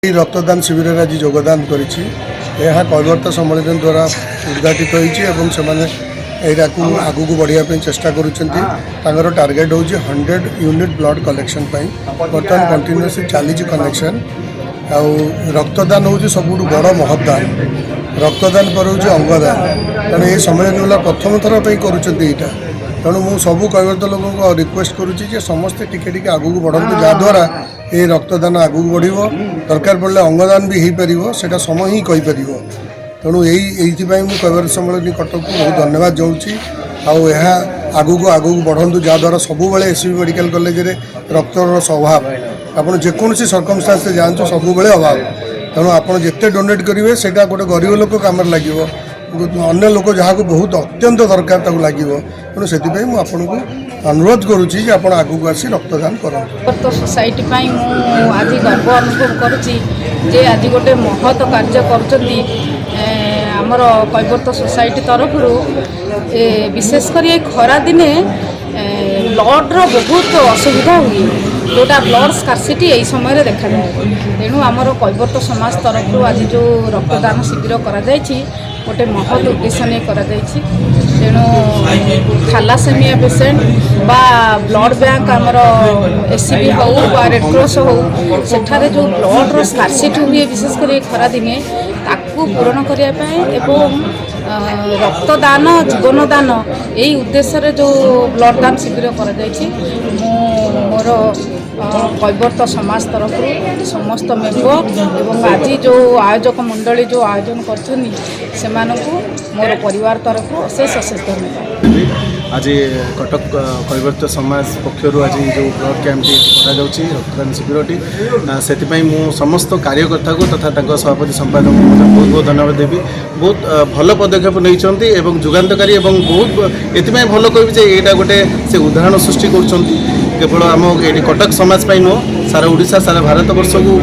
रक्तदान शिविर आज योगदान करवर्त सम्मेलन द्वारा उद्घाटित होती आगू को बढ़िया चेष्टा कर टार्गेट हूँ 100 यूनिट ब्लड कलेक्शन बर्तमान कंटिन्यूअसली चली कनेक्शन आ रक्तदान हूँ सब बड़ महत्दान रक्तदान पर हूँ अंगदान तेणु ये सम्मेलन प्रथम थर पर करा तेणु मुझे सब कैवर्त लोक रिक्वेस्ट करुच्ची समस्ते टिके आगू को बढ़ू जहाद्वारा ये रक्तदान आगू बढ़ दरकार पड़े अंगदान भी हो पार से समय ही कहीपर तेणु यही कैवर्त सम्मेलन कटक को बहुत धन्यवाद जाऊँगी आगू को बढ़ू जहाद्वारा सब एससीबी मेडिकल कॉलेज रे रक्तर अभाव आपड़ जेकोसी सर्कमस्टान्स जातु सब अभाव तेणु आप जिते डोनेट करेंगे से गोटे गरीब लोक कम लगे अन्य लोक जहाँ को बहुत अत्यंत दरकार लगे तेणु से आपको अनुरोध करुच्ची आप आगू आसी रक्तदान करूँ सोसाइटी आज गर्व अनुभव करुच्ची आज गोटे महत कार्य करमर कैवर्त सोसाइटी तरफ विशेषकर ये खरा दिने ब्लड्र बहुत असुविधा हुए जोटा ब्लड स्कार्सिटी यही समय देखा जाए तेणु आमर कैवर्त समाज तरफ आज जो रक्तदान शिविर कर गोटे महत उद्देश्य नहीं तेणु थैलासेमिया पेसेंट बा ब्लड बैंक आमर एससीबी हो रेडक्रॉस हो सेठारे जो ब्लड्र स्कार्सिटी हुए विशेषकर खरा दिने ताकू पूरण करने रक्तदान जीवनदान यही उद्देश्य जो ब्लड दान शिविर कर मोर कैवर्त समाज तरफ समस्त मेम्बर एवं आज जो आयोजक मंडली जो आयोजन कर मोर परिवार तरफ अशेष अशेष धन्यवाद। आज कटक कैवर्त समाज पक्षर आज जो ब्लड कैंपटी कर रक्तदान शिविरटी से मु समस्त कार्यकर्ता को तथा सभापति संपादक को बहुत बहुत धन्यवाद देवी बहुत भल पदक्षेप नहीं जुगान्तकारी बहुत ये भल कह यहाँ गोटे से उदाहरण सृष्टि कर केवल आम ये कटक समाज नुह सारा ओडिशा सारा भारत वर्ष को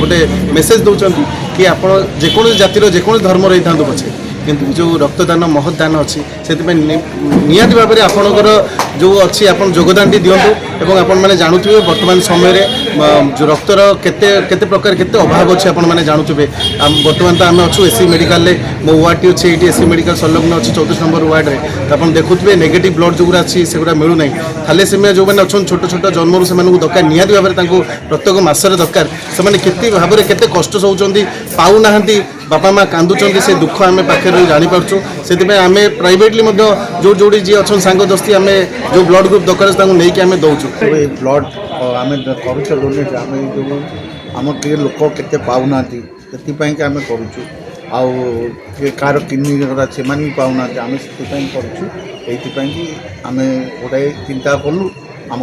गोटे मेसेज दौरान कि आप जेको जातिर जेको धर्म रही था पछे किंतु जो रक्तदान महत्दान अच्छी से निहाती भाव में आपणकर जो अच्छी आप योगदान दिंतु और आपण मैंने जानूे वर्तमान समय जो रक्तर केते प्रकार केते अभाव अच्छे आपण मैंने जानूे बर्तमान तो आम अच्छु एससी मेडिकल मो वार्ड टी अच्छे ये एससी मेडिकल संलग्न अच्छी 34 नंबर वार्ड में आप देखुए नेगेटिव ब्लड जो अच्छी से मिलूना थैलेसेमिया जो मैंने अच्छा छोट छोट जन्मरू से दरकार निहाती भाव में प्रत्येक मसरे दरकार से भाव में केते कष्ट सहउचंदी पाऊना बापा माँ कांदुचंदी से दुख आम पाखे जानीपु से आम प्राइवेटली जो जो जी अच्छा सांग दोस्ती आम जो ब्लड ग्रुप दरकार नहीं आम दौचु ब्लड आम कर डोनेट आम जो आम टे लोक के पाऊना से आम करुचु कार किडनी से पाऊना आम से करुचु ये आम गोटे चिंता कलु आम